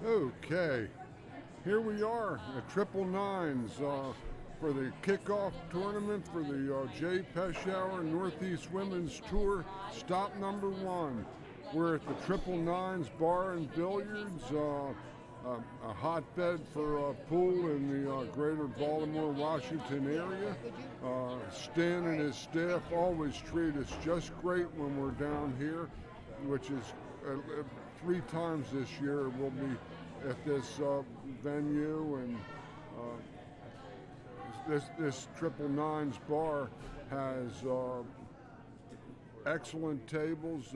Okay, here we are at Triple Nines for the kickoff tournament for the J. Pechauer Northeast Women's Tour, stop number 1. We're at the Triple Nines Bar and Billiards, a hotbed for pool in the greater Baltimore, Washington area. Stan and his staff always treat us just great when we're down here, which is 3 times this year we'll be at this venue, and this Triple Nines bar has excellent tables,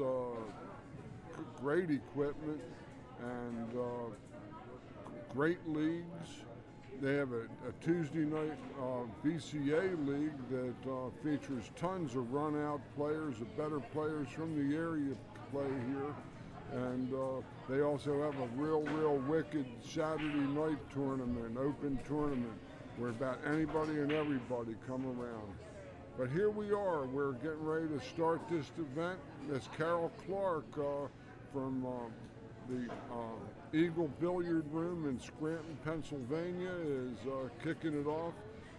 great equipment, and great leagues. They have a Tuesday night VCA league that features tons of run-out players, the better players from the area play here. And they also have a real wicked Saturday night tournament, open tournament, where about anybody and everybody come around. But here we are, we're getting ready to start this event. Miss Carol Clark from the Eagle Billiard Room in Scranton, Pennsylvania is kicking it off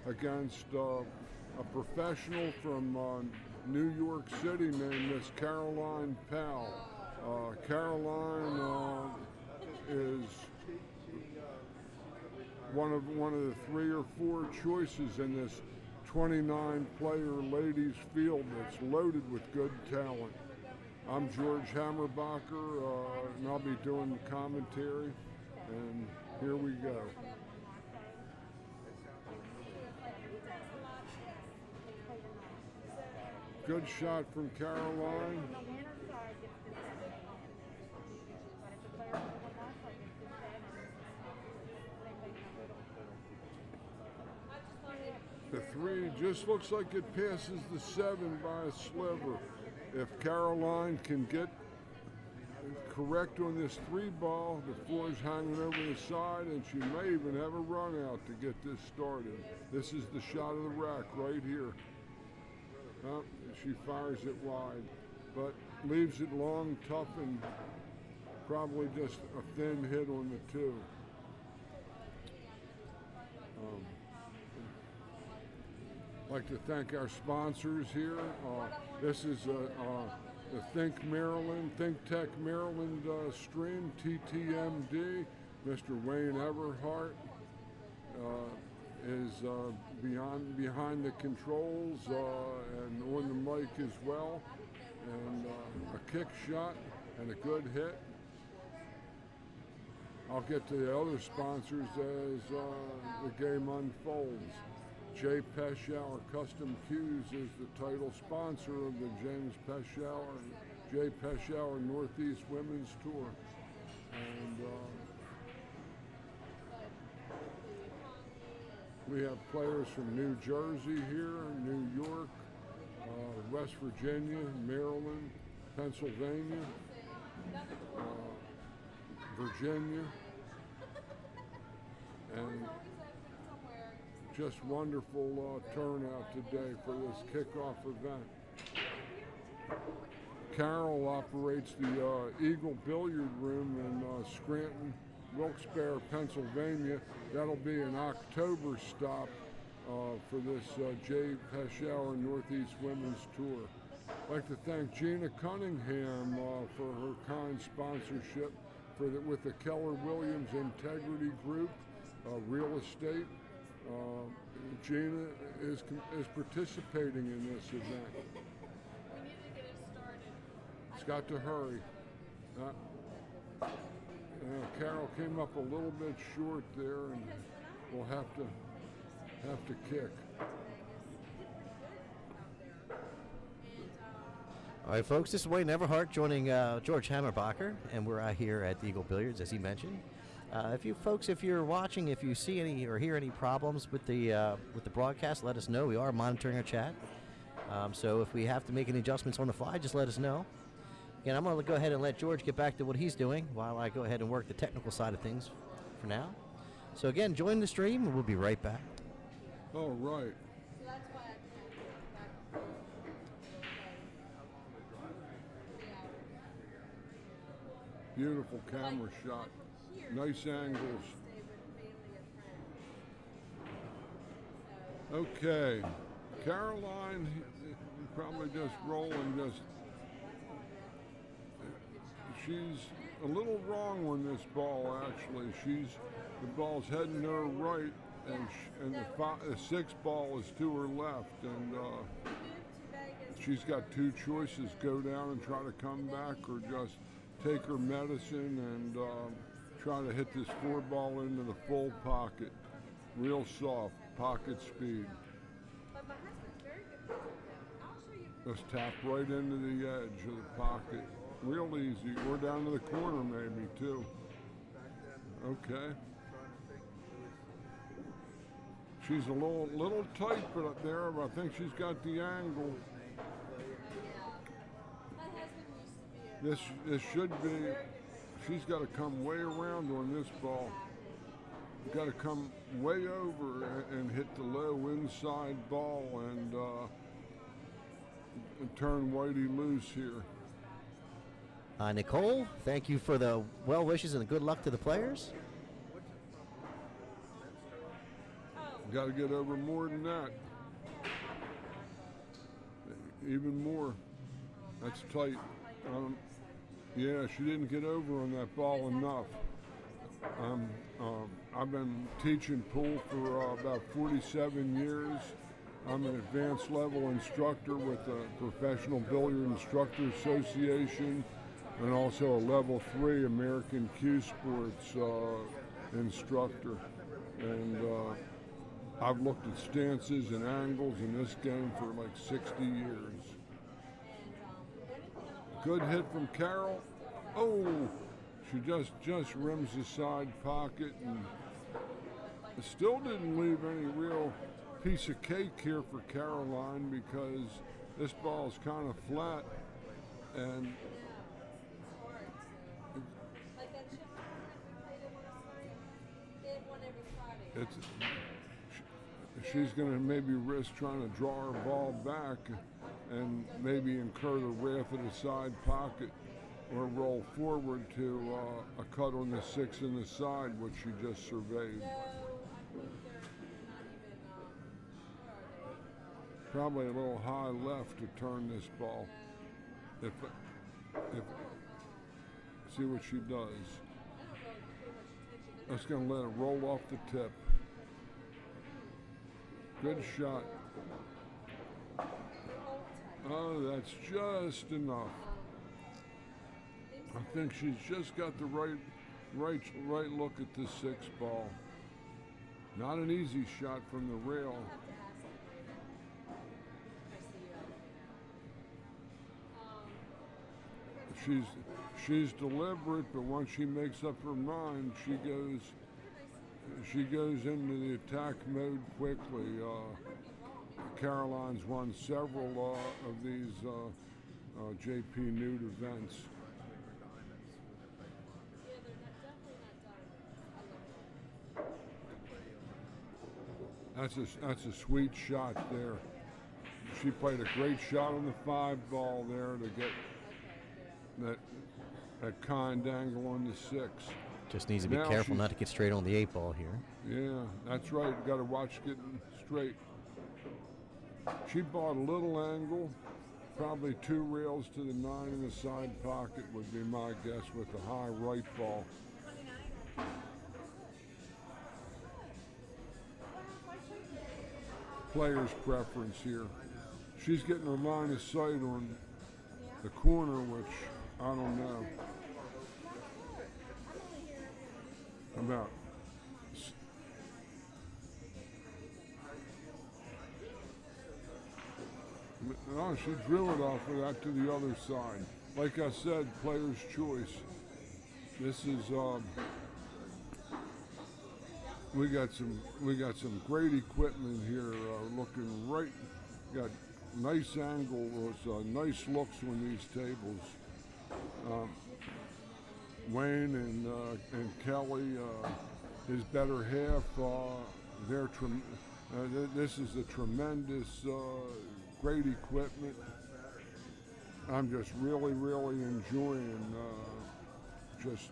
against a professional from New York City named Miss Caroline Powell. Caroline is one of the 3 or 4 choices in this 29-player ladies field that's loaded with good talent. I'm George Hammerbacher, and I'll be doing the commentary, and here we go. Good shot from Caroline. The 3 just looks like it passes the 7 by a sliver. If Caroline can get correct on this 3 ball, the 4 is hanging over the side, and she may even have a run out to get this started. This is the shot of the rack right here. She fires it wide, but leaves it long, tough, and probably just a thin hit on the 2. I'd like to thank our sponsors here. This is the ThinkTech Maryland stream, TTMD. Mr. Wayne Everhart is behind the controls and on the mic as well. And a kick shot and a good hit. I'll get to the other sponsors as the game unfolds. J. Custom Cues is the title sponsor of the J. Pechauer Northeast Women's Tour. And we have players from New Jersey here, New York, West Virginia, Maryland, Pennsylvania, Virginia, and just wonderful turnout today for this kickoff event. Carol operates the Eagle Billiard Room in Scranton, Wilkes-Barre, Pennsylvania. That'll be an October stop for this J. Pechauer Northeast Women's Tour. I'd like to thank Gina Cunningham for her kind sponsorship with the Keller Williams Integrity Group, real estate. Gina is participating in this event. We need to get it started. It's got to hurry. Carol came up a little bit short there, and we'll have to kick. All right, folks, this is Wayne Everhart joining George Hammerbacher, and we're out here at Eagle Billiards, as he mentioned. If you're watching, if you see any or hear any problems with the broadcast, let us know. We are monitoring our chat. So if we have to make any adjustments on the fly, just let us know. Again, I'm going to go ahead and let George get back to what he's doing while I go ahead and work the technical side of things for now. So again, join the stream, and we'll be right back. Oh, right. So that's why I can't. Beautiful camera shot. Here. nice angles. Okay, Caroline, probably just rolling, she's a little wrong on this ball actually. The ball's heading to her right, and the 6 ball is to her left, and she's got 2 choices: go down and try to come back, or just take her medicine and try to hit this 4 ball into the full pocket, real soft, pocket speed. Just tap right into the edge of the pocket, real easy, or down to the corner maybe too. Okay. She's a little tight but up there, but I think she's got the angle. This should be, she's got to come way around on this ball. Got to come way over and hit the low inside ball and turn Whitey loose here. Nicole, thank you for the well wishes and good luck to the players. Got to get over more than that. Even more. That's tight. Yeah, she didn't get over on that ball enough. I've been teaching pool for about 47 years. I'm an advanced level instructor with the Professional Billiard Instructor Association, and also a level 3 American Cue Sports instructor. And I've looked at stances and angles in this game for like 60 years. Good hit from Carol. Oh, she just rims the side pocket, and it still didn't leave any real piece of cake here for Caroline, because this ball is kind of flat, and she's going to maybe risk trying to draw her ball back and maybe incur the wrath of the side pocket, or roll forward to a cut on the 6 in the side, which she just surveyed. Probably a little high left to turn this ball. If see what she does. That's going to let it roll off the tip. Good shot. Oh, that's just enough. I think she's just got the right look at this 6 ball. Not an easy shot from the rail. She's deliberate, but once she makes up her mind, she goes into the attack mode quickly. Caroline's won several of these JPNEWT events. That's a sweet shot there. She played a great shot on the 5 ball there to get that kind angle on the 6. Just needs to be careful not to get straight on the 8 ball here. Yeah, that's right. You got to watch getting straight. She bought a little angle, probably 2 rails to the 9 in the side pocket would be my guess, with the high right ball. Player's preference here. She's getting her line of sight on the corner, which I don't know. About no, she drew it off of that to the other side. Like I said, player's choice. This is we got some great equipment here. Looking right, got nice angles, nice looks on these tables. Wayne and Kelly, his better half, this is a tremendous, great equipment. I'm just really enjoying just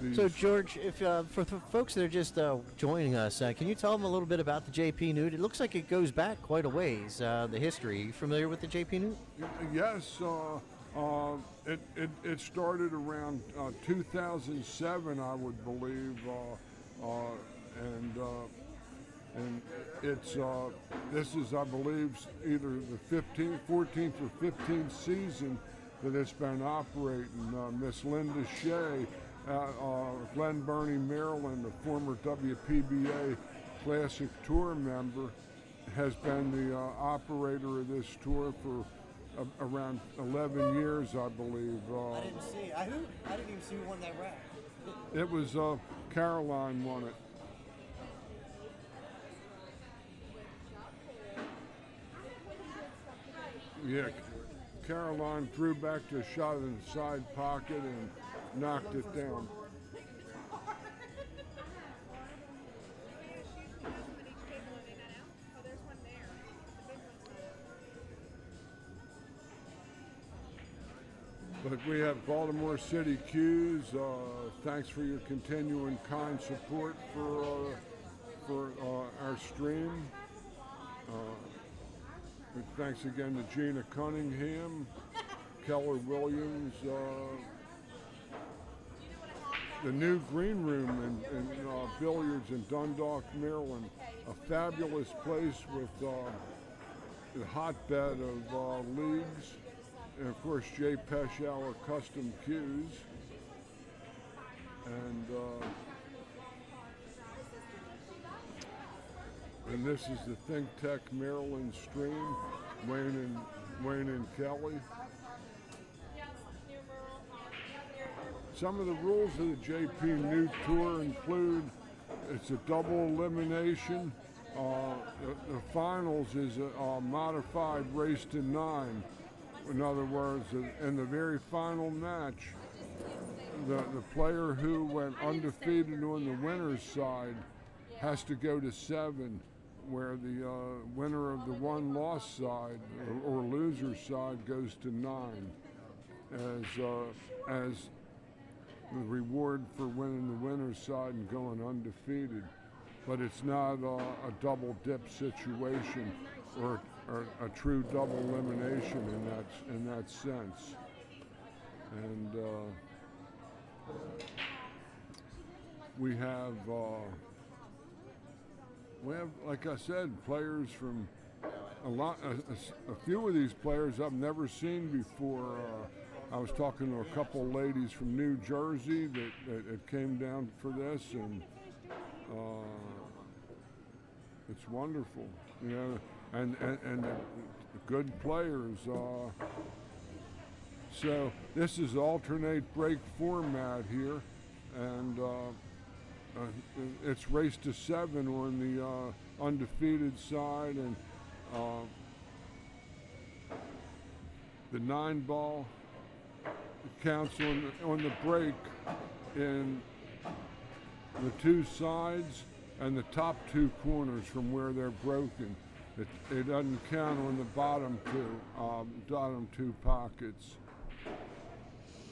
these. So, George, if for folks that are just joining us, can you tell them a little bit about the JPNEWT? It looks like it goes back quite a ways, the history. You familiar with the JPNEWT? Yes, it started around 2007, I would believe, and it's this is, I believe, either the 14th or 15th season that it's been operating. Miss Linda Shea, Glen Burnie, Maryland, a former WPBA Classic Tour member, has been the operator of this tour for around 11 years, I believe. I didn't see. I didn't even see who won that rack. It was Caroline won it. Yeah, Caroline threw back to a shot in the side pocket and knocked it down. But we have Baltimore City Cues. Thanks for your continuing kind support for our stream. Thanks again to Gina Cunningham, Keller Williams, the new Greenroom in Billiards in Dundalk, Maryland. A fabulous place with a hotbed of leagues. And of course, Pechauer Custom Cues. And this is the ThinkTech Maryland stream, Wayne and Kelly. Some of the rules of the JPNEWT Tour include it's a double elimination. The finals is a modified race to 9. In other words, in the very final match, the player who went undefeated on the winner's side has to go to 7, where the winner of the one-loss side or loser side goes to 9 as the reward for winning the winner's side and going undefeated. But it's not a double dip situation or a true double elimination in that sense. And we have, like I said, players from a few of these players I've never seen before. I was talking to a couple ladies from New Jersey that came down for this, and it's wonderful, you know, and good players. So this is alternate break format here, and it's race to 7 on the undefeated side, and the 9-ball counts on the break in the 2 sides and the top 2 corners from where they're broken. It doesn't count on the bottom 2 pockets.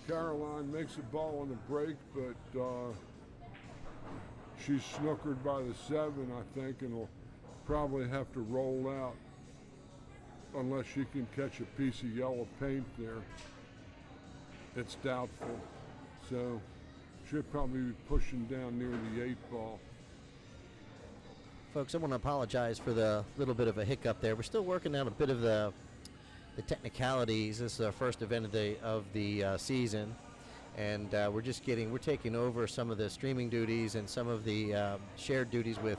Caroline makes a ball on the break, but she's snookered by the 7, I think, and will probably have to roll out unless she can catch a piece of yellow paint there. It's doubtful. So she'll probably be pushing down near the 8-ball. Folks, I want to apologize for the little bit of a hiccup there. We're still working out a bit of the technicalities. This is our first event of the season, and we're taking over some of the streaming duties and some of the shared duties with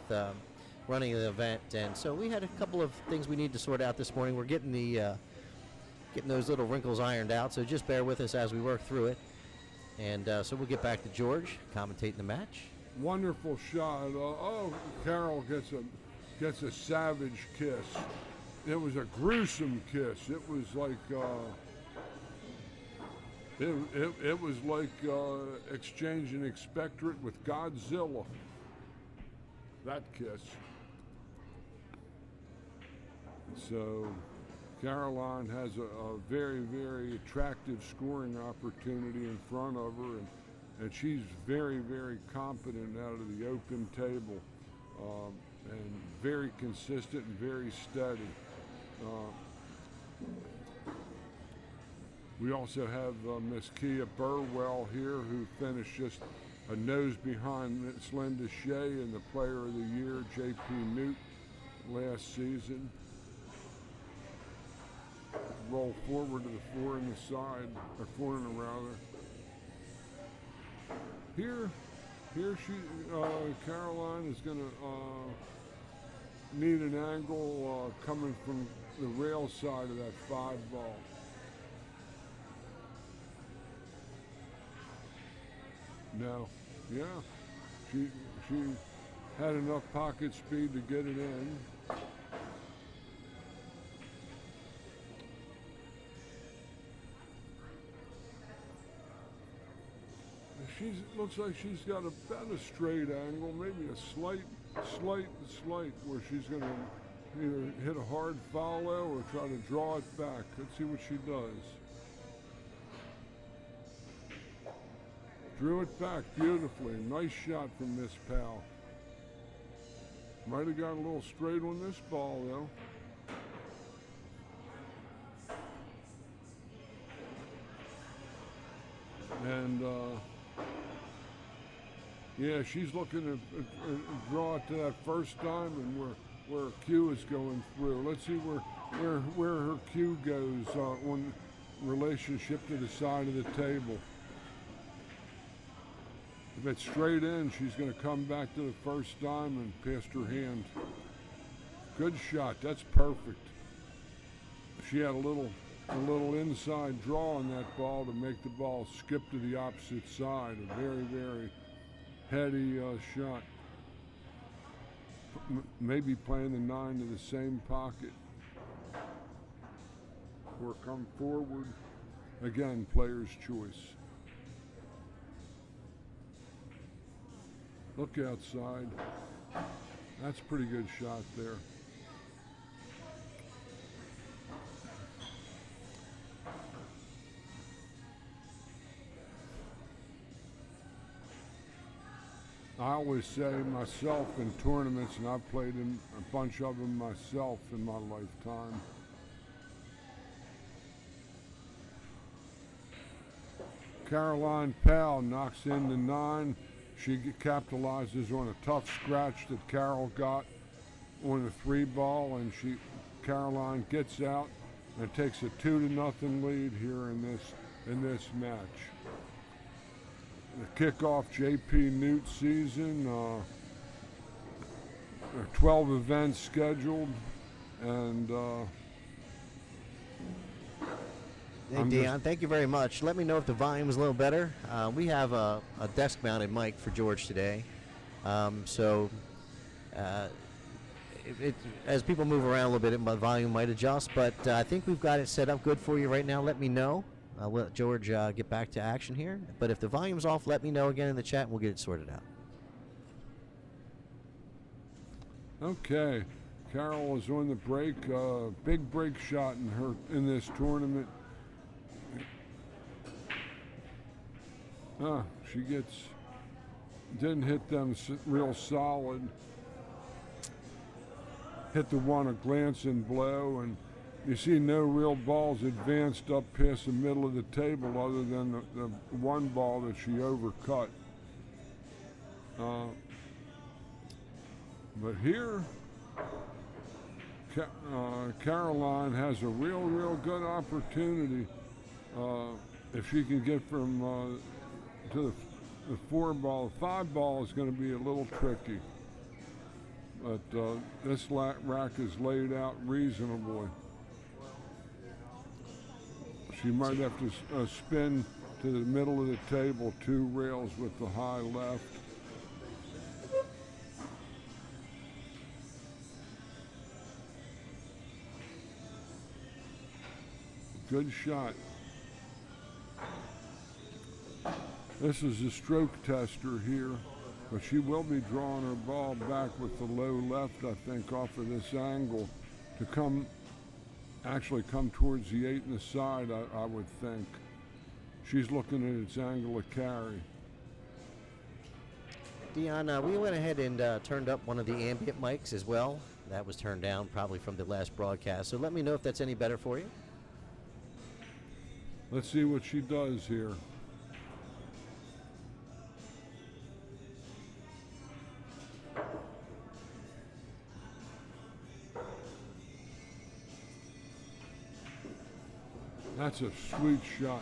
running the event. And so we had a couple of things we need to sort out this morning. We're getting those little wrinkles ironed out, so just bear with us as we work through it. And so we'll get back to George commentating the match. Wonderful shot. Carol gets a savage kiss. It was a gruesome kiss. It was like it was like exchanging expectorate with Godzilla. That kiss. So Caroline has a very, very attractive scoring opportunity in front of her, and she's very, very competent out of the open table, and very consistent and very steady. We also have Miss Kia Burwell here, who finished just a nose behind Miss Linda Shea in the Player of the Year, JPNEWT, last season. Roll forward to the 4 in the side, or 4 in the rather. Here she, Caroline is going to need an angle coming from the rail side of that 5 ball. No, yeah, she had enough pocket speed to get it in. Looks like she's got about a straight angle, maybe a slight, where she's going to either hit a hard follow or try to draw it back. Let's see what she does. Drew it back beautifully. Nice shot from Miss Powell. Might have got a little straight on this ball though. And yeah, she's looking to draw it to that first diamond where her cue is going through. Let's see where her cue goes on relationship to the side of the table. If it's straight in, she's going to come back to the first diamond past her hand. Good shot. That's perfect. She had a little inside draw on that ball to make the ball skip to the opposite side. A very, very heady shot. Maybe playing the 9 to the same pocket. Or come forward. Again, player's choice. Look outside. That's a pretty good shot there. I always say myself in tournaments, and I've played in a bunch of them myself in my lifetime. Caroline Powell knocks in the 9. She capitalizes on a tough scratch that Carol got on the 3 ball, and Caroline gets out and takes a 2-0 lead here in this match. The kickoff JPNEWT season, 12 events scheduled, and hey, Dion, thank you very much. Let me know if the volume is a little better. We have a desk-mounted mic for George today, so as people move around a little bit, the volume might adjust, but I think we've got it set up good for you right now. Let me know. I'll let George get back to action here, but if the volume's off, let me know again in the chat, and we'll get it sorted out. Okay, Carol is on the break. Big break shot in this tournament. She didn't hit them real solid. Hit the one a glancing blow, and you see no real balls advanced up past the middle of the table other than the 1 ball that she overcut. But here, Caroline has a real good opportunity if she can get from to the 4 ball. The 5 ball is going to be a little tricky, but this rack is laid out reasonably. She might have to spin to the middle of the table, 2 rails with the high left. Good shot. This is a stroke tester here, but she will be drawing her ball back with the low left, I think, off of this angle to actually come towards the 8 in the side, I would think. She's looking at its angle of carry. Dion, we went ahead and turned up one of the ambient mics as well. That was turned down probably from the last broadcast. So let me know if that's any better for you. Let's see what she does here. That's a sweet shot.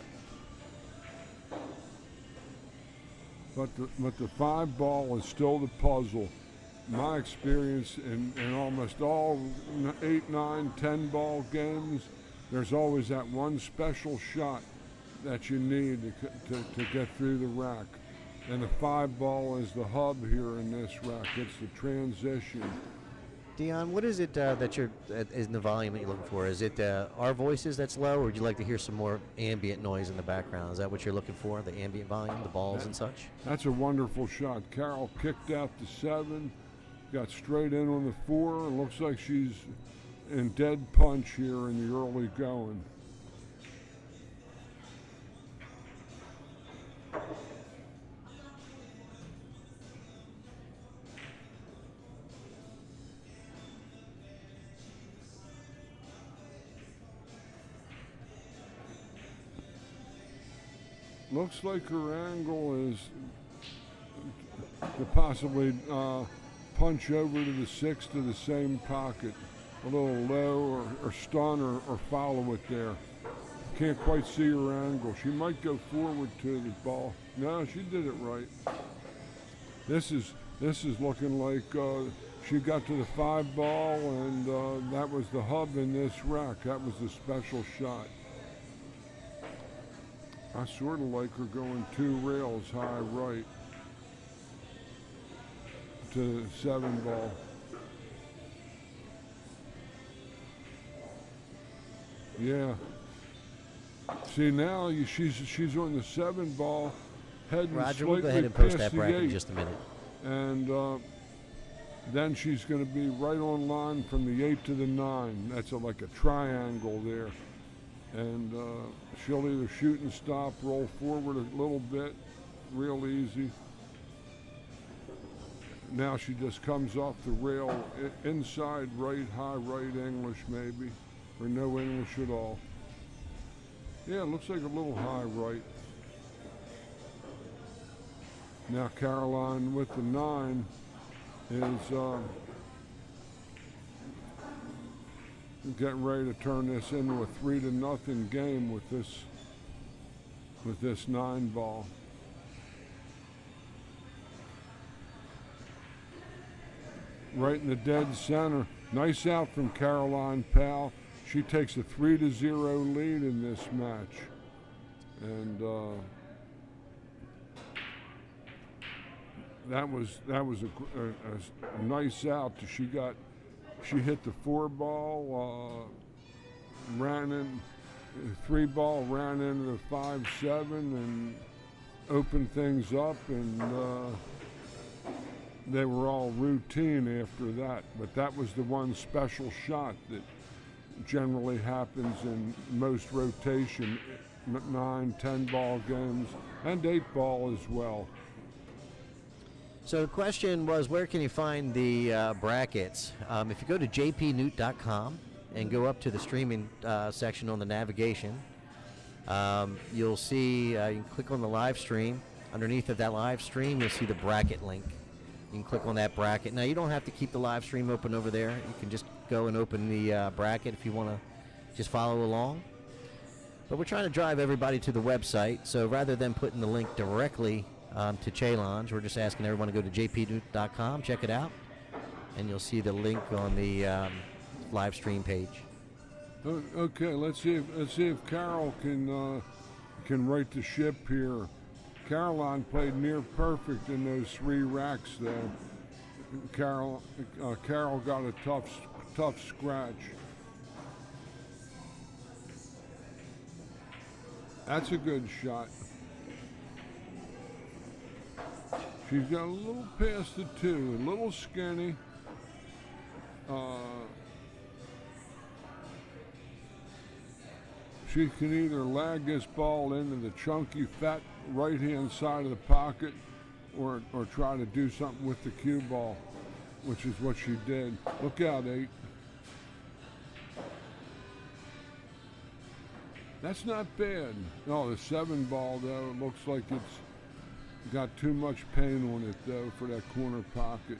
But the 5-ball is still the puzzle. My experience in almost all 8, 9, 10-ball games, there's always that one special shot that you need to get through the rack. And the 5-ball is the hub here in this rack. It's the transition. Dion, what is it that you're in the volume that you're looking for? Is it our voices that's low, or would you like to hear some more ambient noise in the background? Is that what you're looking for, the ambient volume, the balls and such? That's a wonderful shot. Carol kicked out the 7, got straight in on the 4. It looks like she's in dead punch here in the early going. Looks like her angle is to possibly punch over to the 6 to the same pocket. A little low or stun or follow it there. Can't quite see her angle. She might go forward to the ball. No, she did it right. This is looking like she got to the 5-ball, and that was the hub in this rack. That was the special shot. I sort of like her going 2 rails high right to the 7-ball. Yeah. See, now she's on the 7-ball, heading Roger, we'll slightly go ahead and post past that bracket the 8, in just a minute. and then she's going to be right on line from the 8 to the 9. That's like a triangle there. And she'll either shoot and stop, roll forward a little bit, real easy. Now she just comes off the rail, inside right, high right English maybe, or no English at all. Yeah, it looks like a little high right. Now Caroline with the 9 is getting ready to turn this into a 3-0 game with this 9-ball. Right in the dead center. Nice out from Caroline Powell. She takes a 3-0 lead in this match. And that was a nice out. She hit the 4-ball, ran in 3-ball, ran into the 5-7 and opened things up, and they were all routine after that. But that was the one special shot that generally happens in most rotation 9, 10-ball games, and 8-ball as well. So the question was, where can you find the brackets? If you go to JPNEWT.com and go up to the streaming section on the navigation, you'll see, you can click on the live stream. Underneath of that live stream, you'll see the bracket link. You can click on that bracket. Now, you don't have to keep the live stream open over there. You can just go and open the bracket if you want to just follow along. But we're trying to drive everybody to the website, so rather than putting the link directly to Challenge, we're just asking everyone to go to jpnewt.com, check it out, and you'll see the link on the live stream page. Okay, let's see if Carol can right the ship here. Caroline played near perfect in those 3 racks there. Carol got a tough scratch. That's a good shot. She's got a little past the 2, a little skinny. She can either lag this ball into the chunky, fat right-hand side of the pocket, or try to do something with the cue ball, which is what she did. Look out, 8. That's not bad. No, the 7 ball, though, it looks like it's got too much pain on it, though, for that corner pocket.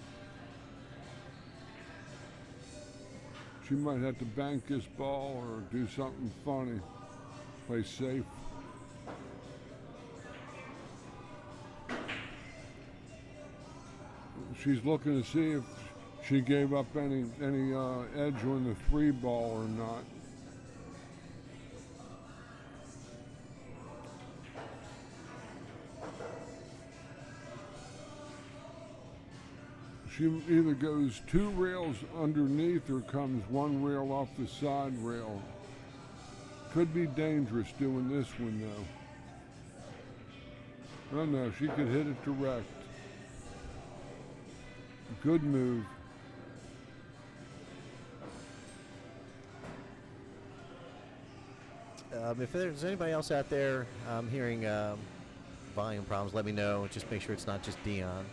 She might have to bank this ball or do something funny. Play safe. She's looking to see if she gave up any edge on the 3 ball or not. She either goes 2 rails underneath or comes 1 rail off the side rail. Could be dangerous doing this one though. Oh no, she could hit it direct. Good move. If there's anybody else out there hearing volume problems, let me know. Just make sure it's not just Dion.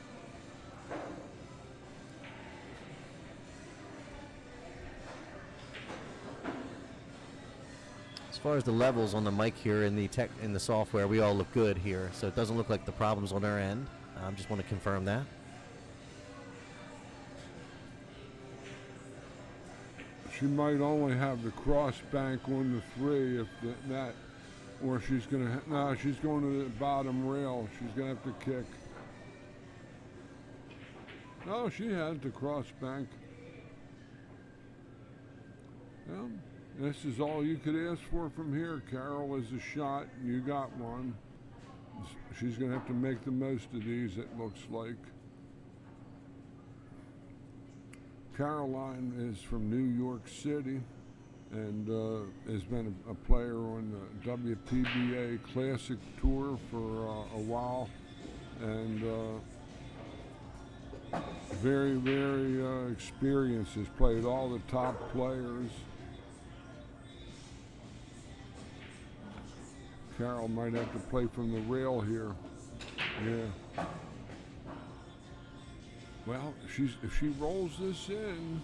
As far as the levels on the mic here in the software, we all look good here, so it doesn't look like the problem's on our end. Just want to confirm that. She might only have the cross bank on the 3 if that, or she's gonna. No, she's going to the bottom rail. She's gonna have to kick. Oh, she had the cross bank. Well, this is all you could ask for from here, Carol, is a shot. You got one. She's going to have to make the most of these, it looks like. Caroline is from New York City and has been a player on the WPBA Classic Tour for a while. And very, very experienced. Has played all the top players. Carol might have to play from the rail here. Yeah. Well, if she rolls this in,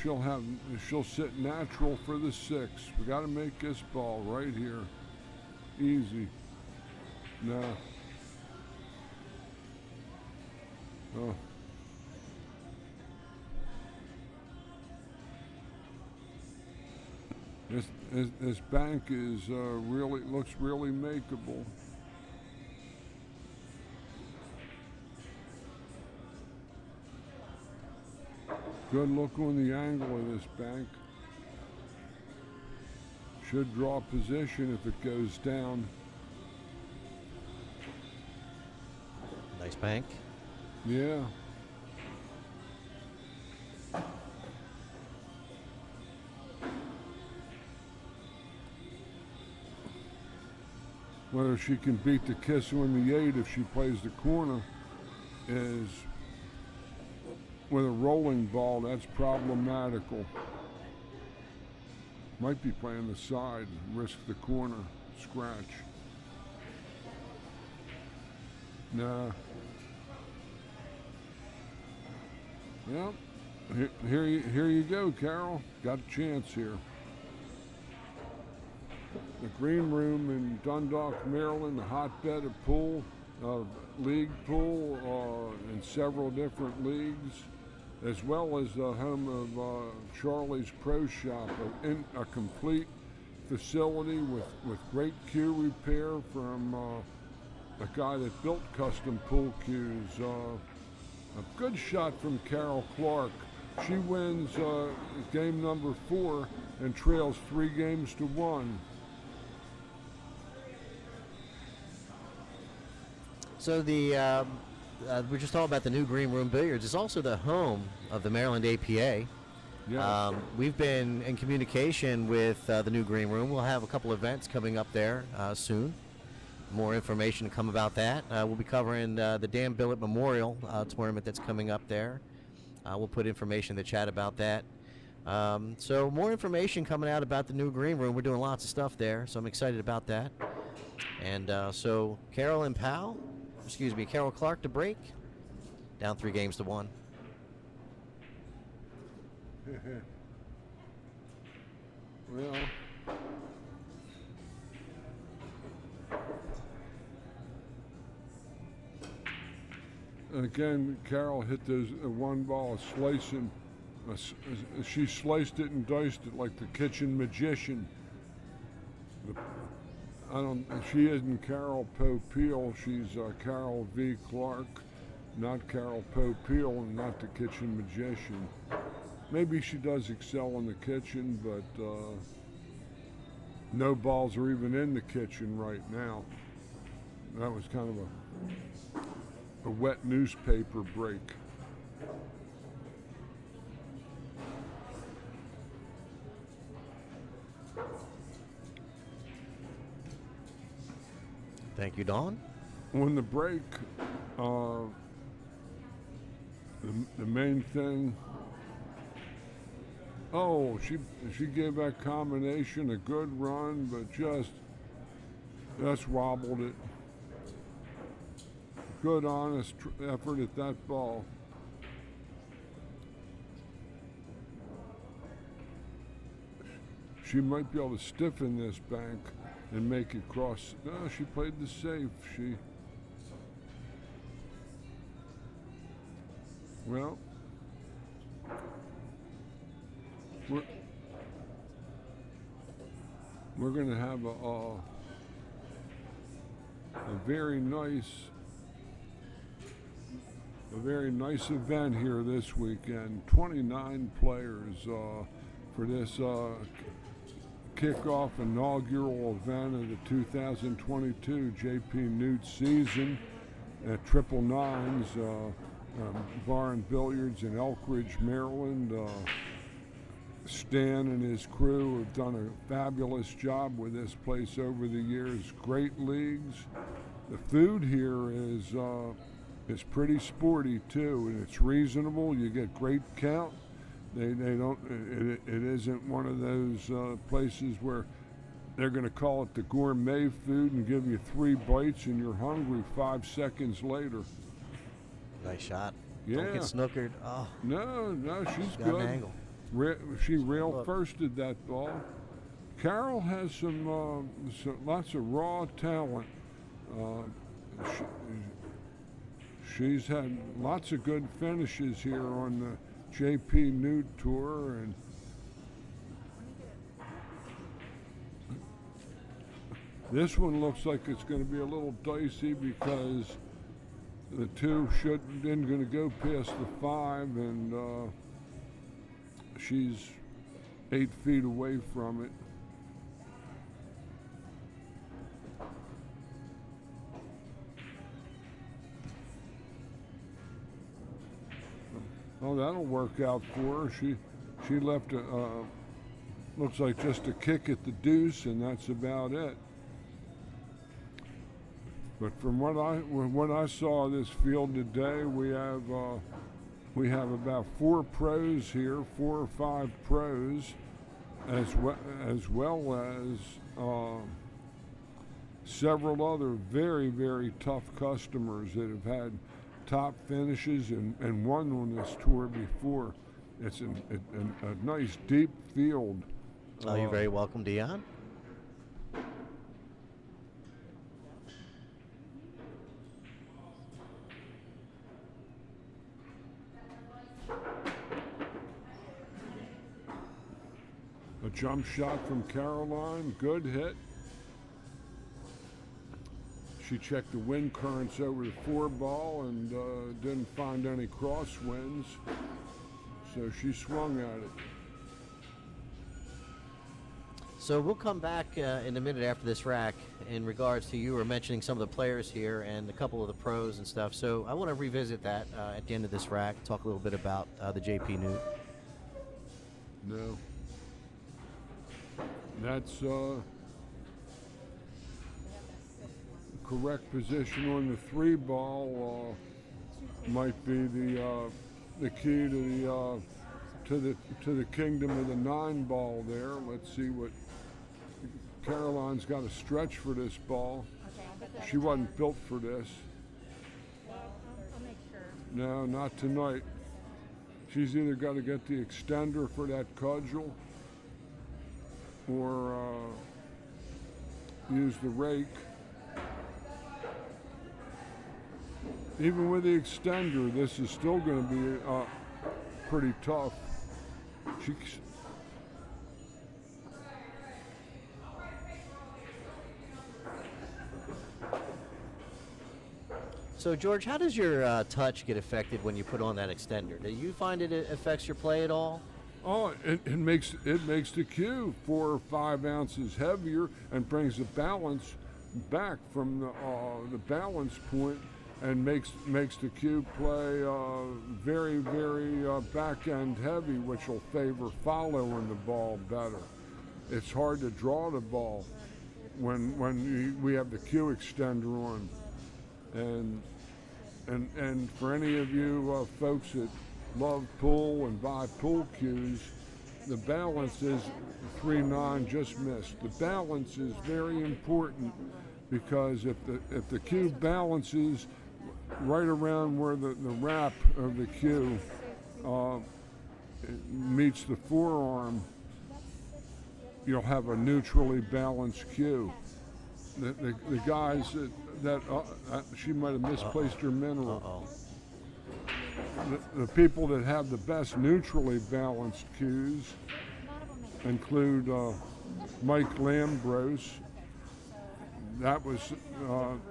she'll sit natural for the 6. We got to make this ball right here. Easy. No. Oh. This bank is looks really makeable. Good look on the angle of this bank. Should draw position if it goes down. Nice bank. Yeah. Whether she can beat the kiss on the 8 if she plays the corner is, with a rolling ball, that's problematical. Might be playing the side, risk the corner, scratch. Nah. Well, here you go, Carol. Got a chance here. The Greenroom in Dundalk, Maryland, the hotbed of pool, league pool in several different leagues, as well as the home of Charlie's Pro Shop, a complete facility with great cue repair from a guy that built custom pool cues. A good shot from Carol Clark. She wins game number 4 and trails 3 games to 1. So we're just talking about the new Greenroom Billiards. It's also the home of the Maryland APA. Yes. We've been in communication with the new Greenroom. We'll have a couple events coming up there soon. More information to come about that. We'll be covering the Dan Billett Memorial tournament that's coming up there. We'll put information in the chat about that. So more information coming out about the new Greenroom. We're doing lots of stuff there, so I'm excited about that. And so Carol and Pal, Carol Clark to break. Down 3 games to 1. Well, again, Carol hit those one ball slicing. She sliced it and diced it like the kitchen magician. She isn't Carol Popeil. She's Carol V. Clark, not Carol Popeil, and not the kitchen magician. Maybe she does excel in the kitchen, but no balls are even in the kitchen right now. That was kind of a wet newspaper break. Thank you, Don. On the break, the main thing. Oh, she gave that combination a good run, but just wobbled it. Good, honest effort at that ball. She might be able to stiffen this bank and make it cross. No, she played the safe. Well, we're going to have a very nice event here this weekend. 29 players for this kickoff inaugural event of the 2022 JPNEWT season at Triple Nines Bar and Billiards in Elk Ridge, Maryland. Stan and his crew have done a fabulous job with this place over the years. Great leagues. The food here is pretty sporty too, and it's reasonable. You get great count. They don't. It isn't one of those places where they're going to call it the gourmet food and give you 3 bites and you're hungry 5 seconds later. Nice shot. Yeah. Don't get snookered. Oh. No, she's got good. an angle. She rail firsted that ball. Carol has some lots of raw talent. She's had lots of good finishes here on the JPNEWT tour, and this one looks like it's going to be a little dicey because the 2 isn't going to go past the 5, and she's 8 feet away from it. Oh, that'll work out for her. She left looks like just a kick at the deuce, and that's about it. But from what I saw of this field today, we have about 4 pros here, 4 or 5 pros, as well as several other very, very tough customers that have had top finishes and won on this tour before. It's a nice deep field. Oh, you're very welcome, Dion. A jump shot from Caroline, good hit. She checked the wind currents over the 4 ball and didn't find any crosswinds, so she swung at it. So we'll come back in a minute after this rack in regards to you were mentioning some of the players here and a couple of the pros and stuff. So I want to revisit that at the end of this rack, talk a little bit about the JPNEWT. No. That's correct position on the 3 ball might be the key to the kingdom of the 9 ball there. Let's see what Caroline's got to stretch for this ball. She wasn't built for this. No, not tonight. She's either got to get the extender for that cudgel or use the rake. Even with the extender, this is still going to be pretty tough. So, George, how does your touch get affected when you put on that extender? Do you find it affects your play at all? Oh, it makes the cue 4 or 5 ounces heavier and brings the balance back from the balance point and makes the cue play very, very back end heavy, which will favor following the ball better. It's hard to draw the ball when we have the cue extender on, and for any of you folks that love pool and buy pool cues, the balance is 3-9 just missed. The balance is very important because if the cue balances right around where the wrap of the cue meets the forearm, you'll have a neutrally balanced cue. The guys that she might have misplaced her mineral. The people that have the best neutrally balanced cues include Mike Lambrose. That was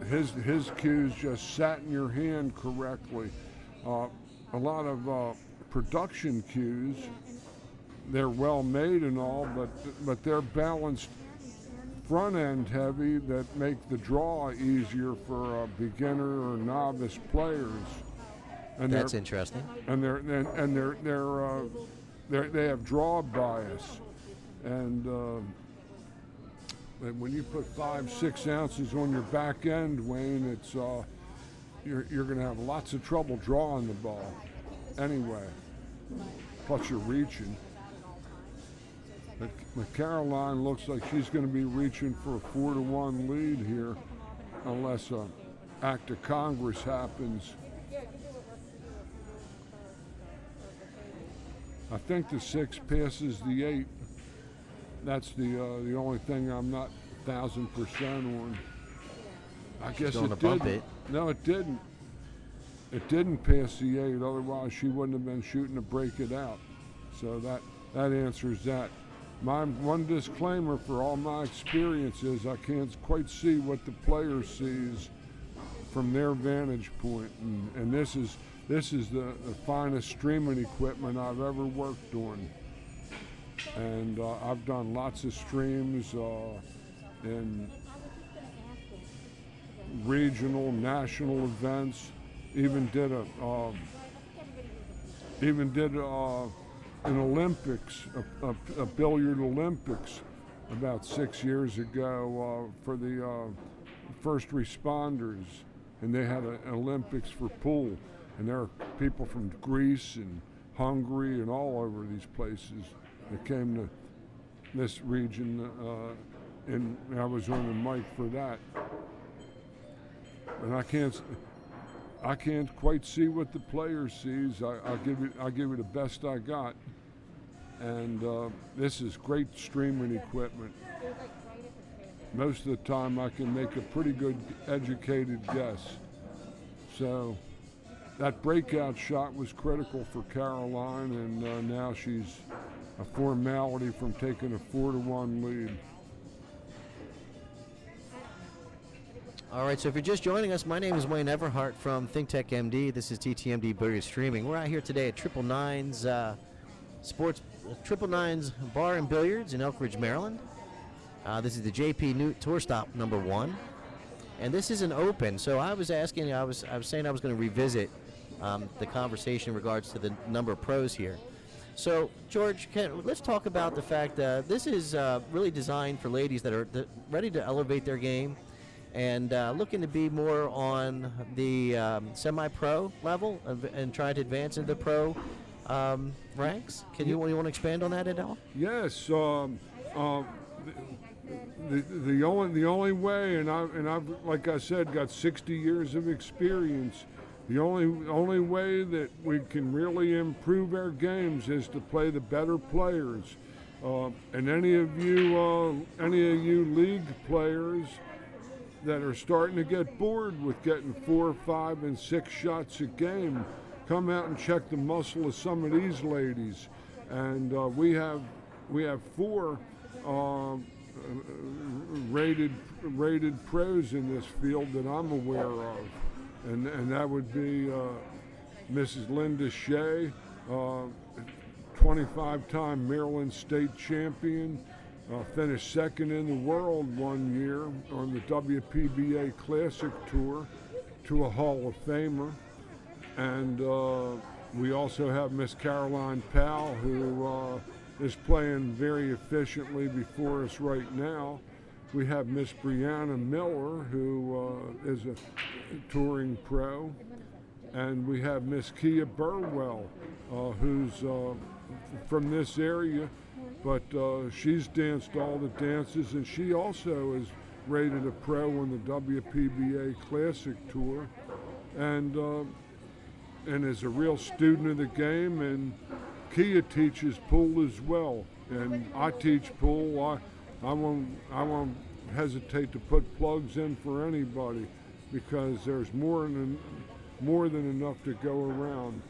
his cues just sat in your hand correctly. A lot of production cues, they're well made and all, but they're balanced front end heavy that make the draw easier for beginner or novice players. And that's interesting. And they have draw bias, and when you put 5-6 ounces on your back end, Wayne, it's you're going to have lots of trouble drawing the ball. Anyway, plus you're reaching. But Caroline looks like she's going to be reaching for a 4-1 lead here, unless an act of Congress happens. I think the 6 passes the 8. That's the only thing I'm not 1,000% on. I guess it didn't. No, it didn't. It didn't pass the 8. Otherwise, she wouldn't have been shooting to break it out. So that answers that. My one disclaimer for all my experience is I can't quite see what the player sees from their vantage point, and this is the finest streaming equipment I've ever worked on. And I've done lots of streams in regional, national events. Even did an Olympics, a billiard Olympics, about 6 years ago for the first responders, and they had an Olympics for pool. And there are people from Greece and Hungary and all over these places that came to this region, and I was on the mic for that. And I can't quite see what the player sees. I'll give you the best I got. And this is great streaming equipment. Most of the time I can make a pretty good educated guess. So that breakout shot was critical for Caroline, and now she's a formality from taking a 4-1 lead. All right, so if you're just joining us, my name is Wayne Everhart from ThinkTechMD. This is TTMD Billiards Streaming. We're out here today at Triple Nines Triple Nines Bar and Billiards in Elk Ridge, Maryland. This is the JPNEWT Tour Stop number 1, and this is an open. So I was saying I was going to revisit the conversation in regards to the number of pros here. So George, let's talk about the fact that this is really designed for ladies that are ready to elevate their game and looking to be more on the semi-pro level and trying to advance into pro ranks. You want to expand on that at all? Yes. The only way, and I've like I said, got 60 years of experience. The only way that we can really improve our games is to play the better players. And any of you league players that are starting to get bored with getting 4, 5, and 6 shots a game, come out and check the muscle of some of these ladies. And we have 4 rated pros in this field that I'm aware of, and that would be Mrs. Linda Shea, 25-time Maryland State champion, finished second in the world one year on the WPBA Classic Tour to a Hall of Famer. And we also have Miss Caroline Powell, who is playing very efficiently before us right now. We have Miss Brianna Miller, who is a touring pro. And we have Miss Kia Burwell, who's from this area, but she's danced all the dances, and she also is rated a pro on the WPBA Classic Tour, and is a real student of the game. And Kia teaches pool as well, and I teach pool. I won't hesitate to put plugs in for anybody, because there's more than enough to go around.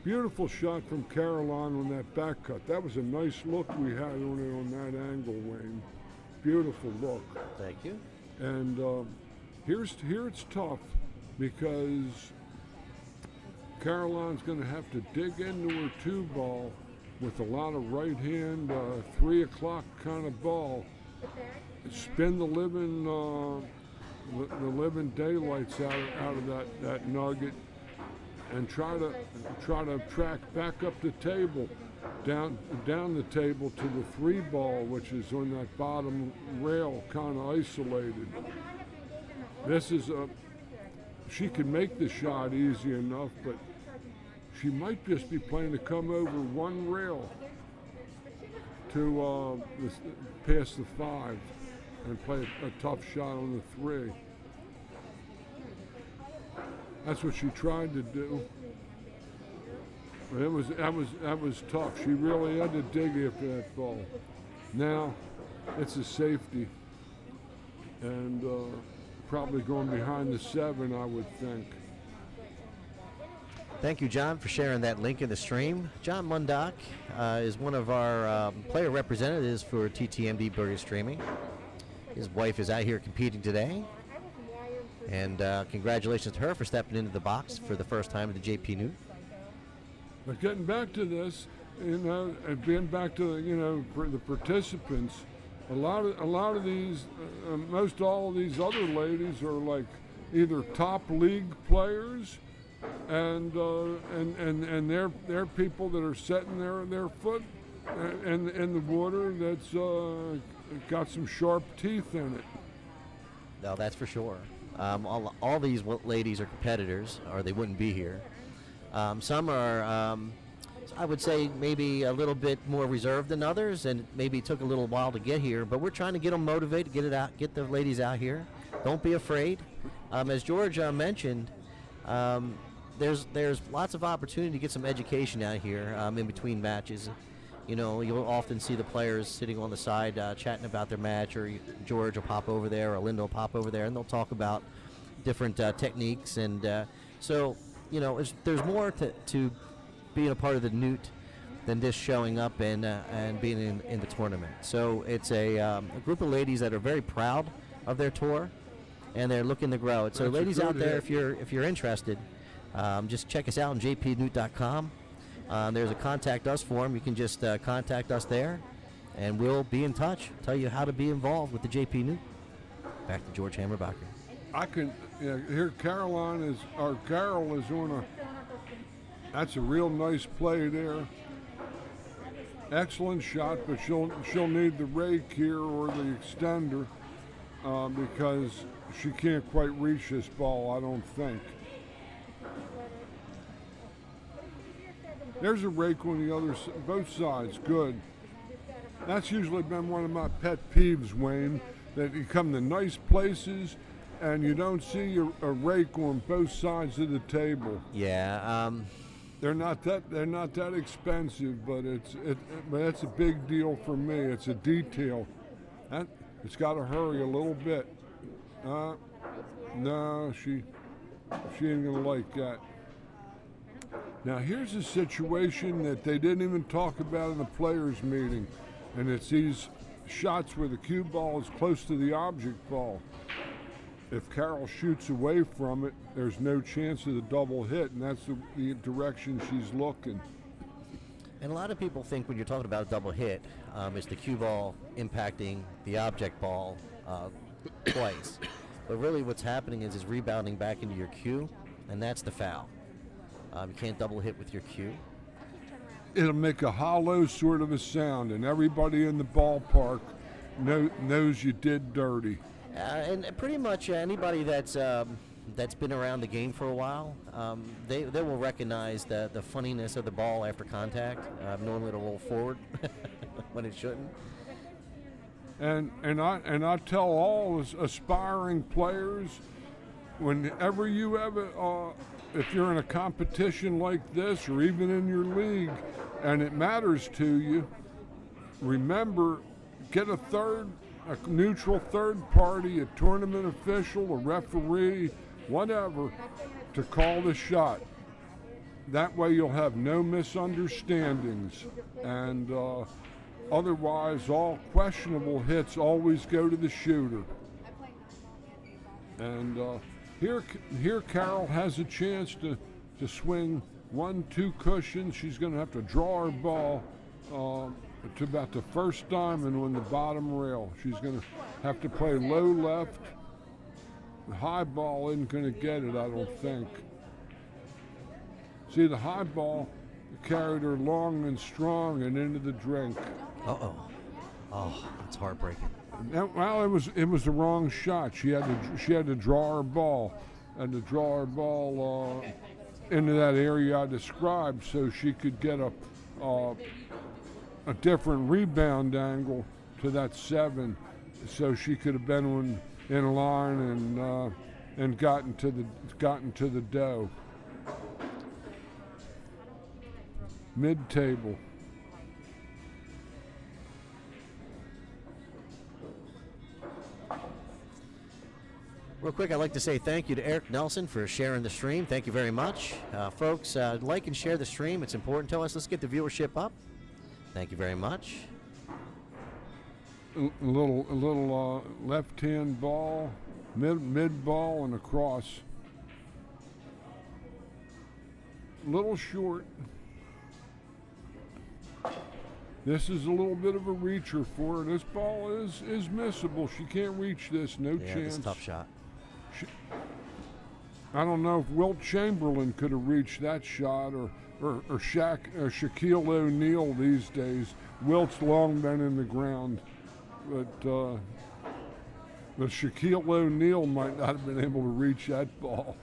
Beautiful shot from Caroline on that back cut. That was a nice look we had on it on that angle, Wayne. Beautiful look. Thank you. And here it's tough, because Caroline's going to have to dig into her 2-ball with a lot of right hand, 3 o'clock kind of ball. Spin the living daylights out of that nugget, and try to track back up the table, down the table to the 3-ball, which is on that bottom rail, kind of isolated. She can make the shot easy enough, but she might just be playing to come over one rail to past the 5 and play a tough shot on the 3. That's what she tried to do. That was tough. She really had to dig after that ball. Now it's a safety, and probably going behind the 7, I would think. Thank you, John, for sharing that link in the stream. John Mundock is one of our player representatives for TTMD Billiard Streaming. His wife is out here competing today. And congratulations to her for stepping into the box for the first time at the JPNEWT. But getting back to this, and being back to the participants, a lot of these, most all of these other ladies are like either top league players, and they're people that are setting their foot in the water that's got some sharp teeth in it. No, that's for sure. All these ladies are competitors, or they wouldn't be here. Some are, I would say, maybe a little bit more reserved than others, and maybe took a little while to get here. But we're trying to get them motivated, get the ladies out here. Don't be afraid. As George mentioned, there's lots of opportunity to get some education out here in between matches. You'll often see the players sitting on the side chatting about their match, or George will pop over there, or Linda will pop over there, and they'll talk about different techniques. And so, there's more to being a part of the NEWT than just showing up and being in the tournament. So it's a group of ladies that are very proud of their tour, and they're looking to grow it. So ladies out there, if you're interested, just check us out on JPNEWT.com. There's a contact us form. You can just contact us there, and we'll be in touch. Tell you how to be involved with the JPNEWT. Back to George Hammerbacher. Here Carol is on a. That's a real nice play there. Excellent shot, but she'll need the rake here or the extender because she can't quite reach this ball, I don't think. There's a rake on the other side, both sides, good. That's usually been one of my pet peeves, Wayne, that you come to nice places and you don't see a rake on both sides of the table. Yeah. They're not that expensive, but it's a big deal for me. It's a detail. It's got to hurry a little bit. No, she ain't gonna like that. Now here's a situation that they didn't even talk about in the players' meeting, and it's these shots where the cue ball is close to the object ball. If Carol shoots away from it, there's no chance of the double hit, and that's the direction she's looking. And a lot of people think when you're talking about a double hit, it's the cue ball impacting the object ball twice. But really what's happening is rebounding back into your cue, and that's the foul. You can't double hit with your cue. It'll make a hollow sort of a sound, and everybody in the ballpark knows you did dirty. And pretty much anybody that's been around the game for a while, they will recognize the funniness of the ball after contact. Normally it'll roll forward when it shouldn't. And I tell all aspiring players, whenever you if you're in a competition like this or even in your league, and it matters to you, remember, get a neutral third party, a tournament official, a referee, whatever, to call the shot. That way you'll have no misunderstandings, and otherwise all questionable hits always go to the shooter. And here Carol has a chance to swing 1-2 cushions. She's going to have to draw her ball to about the first diamond on the bottom rail. She's going to have to play low left. The high ball isn't going to get it, I don't think. See, the high ball carried her long and strong and into the drink. Uh-oh. Oh, that's heartbreaking. Well, it was the wrong shot. She had to draw her ball, and to draw her ball into that area I described, so she could get a different rebound angle to that 7, so she could have been in line and gotten to the dough. Mid-table. Real quick, I'd like to say thank you to Eric Nelson for sharing the stream. Thank you very much. Folks, like and share the stream. It's important to us. Let's get the viewership up. Thank you very much. A little left-hand ball, mid ball, and across. A little short. This is a little bit of a reacher for her. This ball is missable. She can't reach this. No chance. Yeah, it's a tough shot. I don't know if Wilt Chamberlain could have reached that shot, or Shaquille O'Neal these days. Wilt's long been in the ground, but Shaquille O'Neal might not have been able to reach that ball.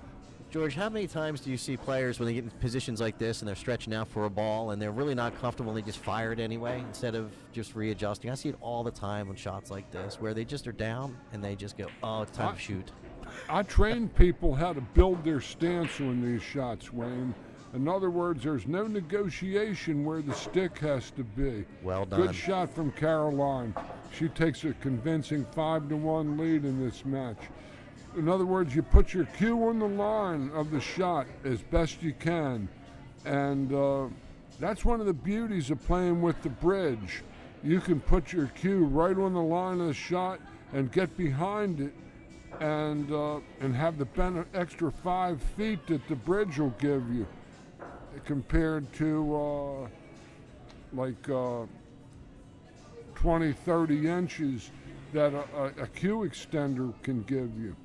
George, how many times do you see players when they get in positions like this and they're stretching out for a ball and they're really not comfortable and they just fire it anyway instead of just readjusting? I see it all the time on shots like this where they just are down and they just go, oh, it's time to shoot. I train people how to build their stance on these shots, Wayne. In other words, there's no negotiation where the stick has to be. Well done. Good shot from Caroline. She takes a convincing 5-1 lead in this match. In other words, you put your cue on the line of the shot as best you can. And that's one of the beauties of playing with the bridge. You can put your cue right on the line of the shot and get behind it and have the extra 5 feet that the bridge will give you compared to like 20, 30 inches that a cue extender can give you.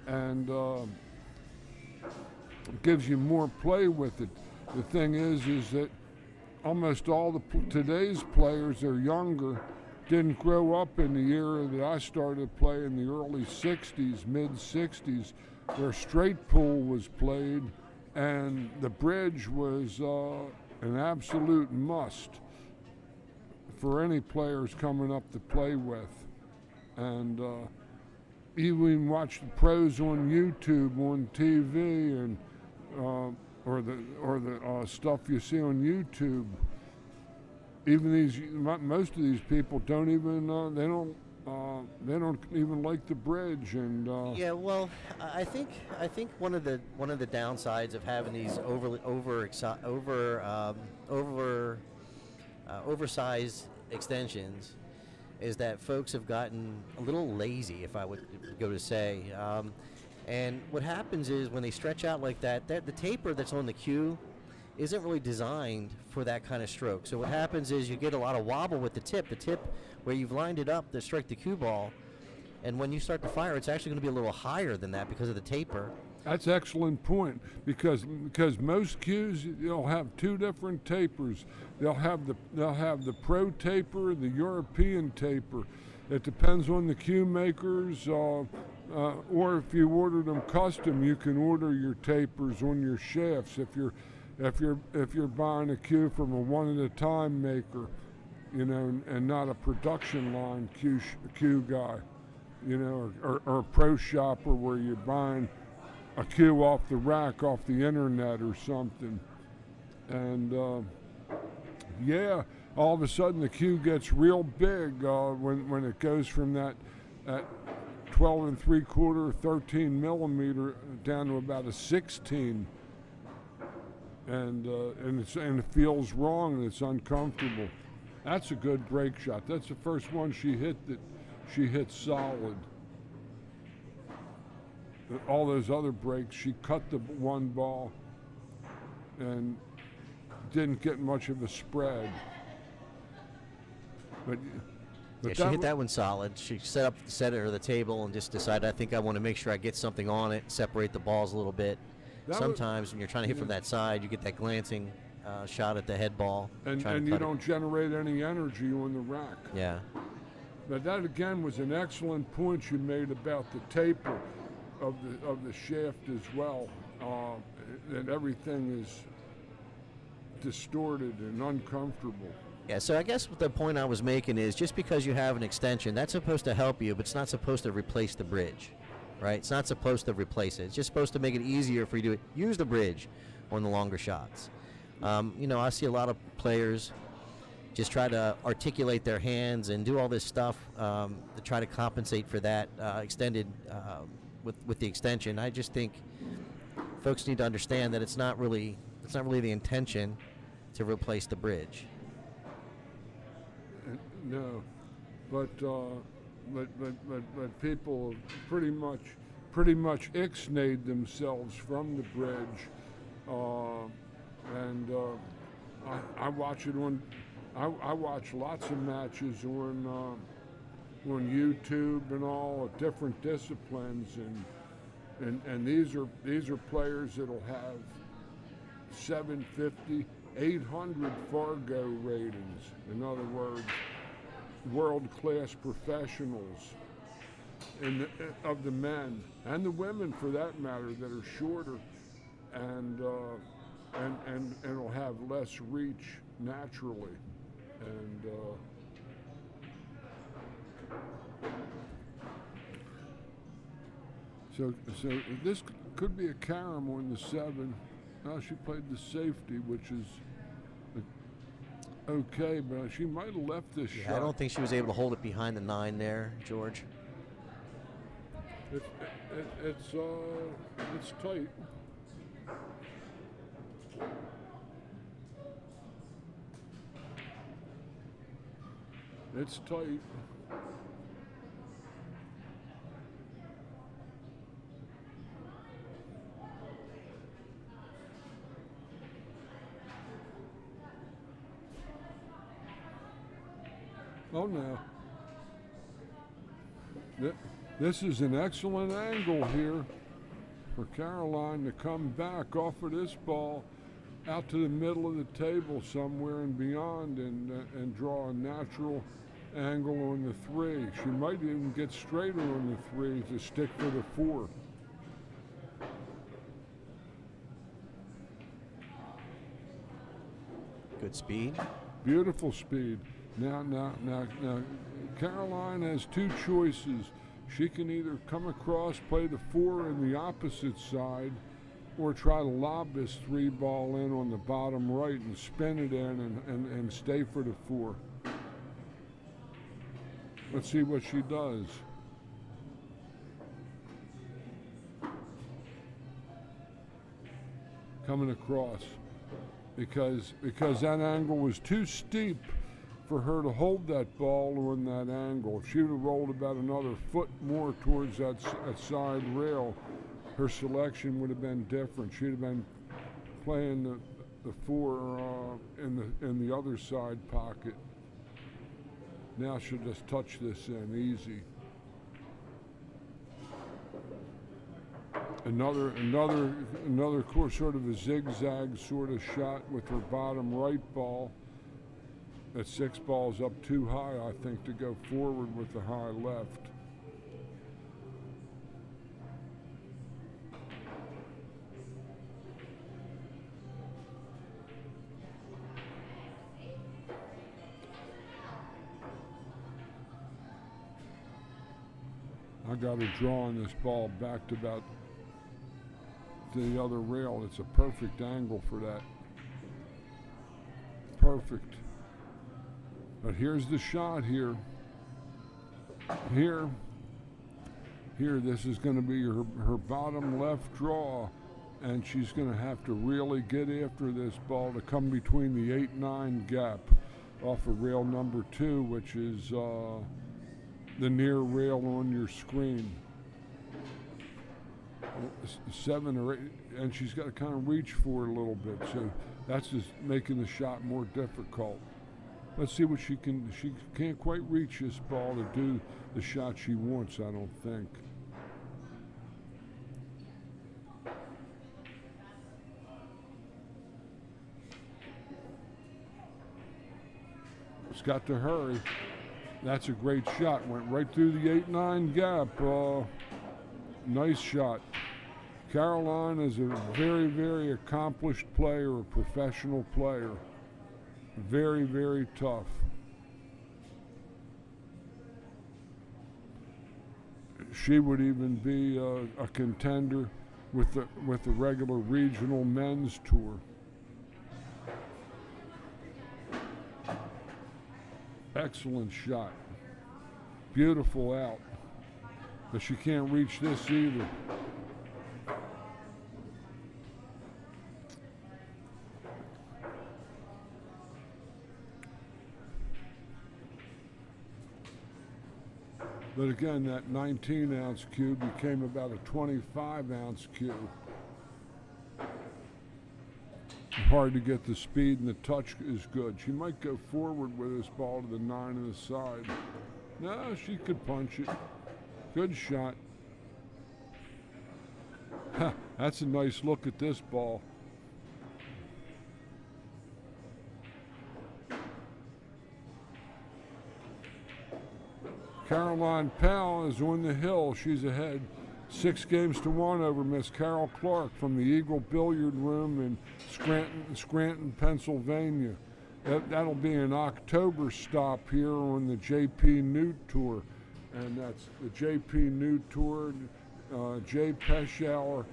And gives you more play with it. The thing is that almost all today's players are younger, didn't grow up in the era that I started playing in the early 60s, mid-60s, where straight pool was played, and the bridge was an absolute must for any players coming up to play with. And you even watch the pros on YouTube, on TV, and or the stuff you see on YouTube. Even most of these people don't even they don't even like the bridge, and Yeah, well, I think one of the downsides of having these oversized extensions is that folks have gotten a little lazy, if I would go to say. And what happens is when they stretch out like that, the taper that's on the cue isn't really designed for that kind of stroke. So what happens is you get a lot of wobble with the tip where you've lined it up to strike the cue ball, and when you start to fire, it's actually going to be a little higher than that because of the taper. That's an excellent point, because most cues, they'll have two different tapers. They'll have the pro taper, the European taper. It depends on the cue makers, or if you order them custom, you can order your tapers on your shafts. If you're buying a cue from a one-at-a-time maker, and not a production line cue guy, or a pro shopper where you're buying a cue off the rack, off the internet or something. And all of a sudden the cue gets real big when it goes from that 12 3/4, 13 millimeter down to about a 16. And it feels wrong, and it's uncomfortable. That's a good break shot. That's the first one she hit solid. All those other breaks, she cut the one ball and didn't get much of a spread. But she hit that one solid. She set it or the table and just decided, I think I want to make sure I get something on it, separate the balls a little bit. Sometimes when you're trying to hit from that side, you get that glancing shot at the head ball. And you don't generate any energy on the rack. Yeah. But that again was an excellent point you made about the taper of the shaft as well. That everything is distorted and uncomfortable. Yeah, so I guess the point I was making is just because you have an extension, that's supposed to help you, but it's not supposed to replace the bridge. Right? It's not supposed to replace it. It's just supposed to make it easier for you to use the bridge on the longer shots. I see a lot of players just try to articulate their hands and do all this stuff to try to compensate for that extended with the extension. I just think folks need to understand that it's not really the intention to replace the bridge. No, but people pretty much ixnayed themselves from the bridge, and I watch it on. I watch lots of matches on YouTube and all of different disciplines, and these are players that'll have 750, 800 Fargo ratings. In other words, world-class professionals of the men and the women, for that matter, that are shorter and will have less reach naturally. And so this could be a carom on the 7. Now she played the safety, which is okay, but she might have left this shot. I don't think she was able to hold it behind the 9 there, George. It's tight. It's tight. Oh no. This is an excellent angle here for Caroline to come back off of this ball out to the middle of the table somewhere and beyond, and draw a natural angle on the 3. She might even get straighter on the 3 to stick for the 4. Good speed. Beautiful speed. Now, Caroline has 2 choices. she can either come across, play the 4 in the opposite side, or try to lob this 3 ball in on the bottom right and spin it in and stay for the 4. Let's see what she does. Coming across, because that angle was too steep for her to hold that ball on that angle. If she would have rolled about another foot more towards that side rail, her selection would have been different. She'd have been playing the 4 in the other side pocket. Now she'll just touch this in easy. Another course, sort of a zigzag sort of shot with her bottom right ball. That 6 ball's up too high, I think, to go forward with the high left. I got her drawing this ball back to about the other rail. It's a perfect angle for that. Perfect. But here's the shot here. Here, this is going to be her bottom left draw, and she's going to have to really get after this ball to come between the 8-9 gap off of rail number 2, which is the near rail on your screen. 7 or 8, and she's got to kind of reach for it a little bit, so that's just making the shot more difficult. Let's see what she can. She can't quite reach this ball to do the shot she wants, I don't think. It's got to hurry. That's a great shot. Went right through the 8-9 gap. Nice shot. Caroline is a very, very accomplished player, a professional player. Very, very tough. She would even be a contender with the regular regional men's tour. Excellent shot. Beautiful out. But she can't reach this either. But again, that 19-ounce cue became about a 25-ounce cue. Hard to get the speed, and the touch is good. She might go forward with this ball to the 9 on the side. No, she could punch it. Good shot. Ha, that's a nice look at this ball. Caroline Powell is on the hill. She's ahead 6 games to 1 over Miss Carol Clark from the Eagle Billiard Room in Scranton, Pennsylvania. That'll be an October stop here on the JPNEWT Tour. And that's the JPNEWT Tour, J. Pechauer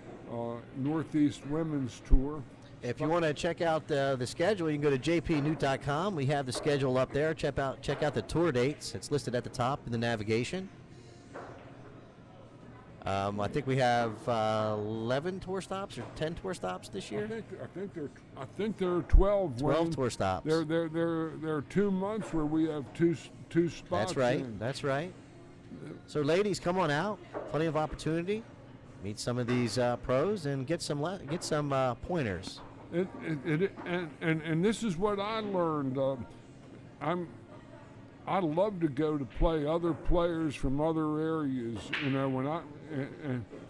Northeast Women's Tour. If you want to check out the schedule, you can go to jpnewt.com. We have the schedule up there. Check out the tour dates. It's listed at the top in the navigation. I think we have 11 tour stops or 10 tour stops this year. I think there are 12. 12 tour stops. There are 2 months where we have two spots. That's right. That's right. So, ladies, come on out. Plenty of opportunity. Meet some of these pros and get some pointers. And this is what I learned. I love to go to play other players from other areas. You know,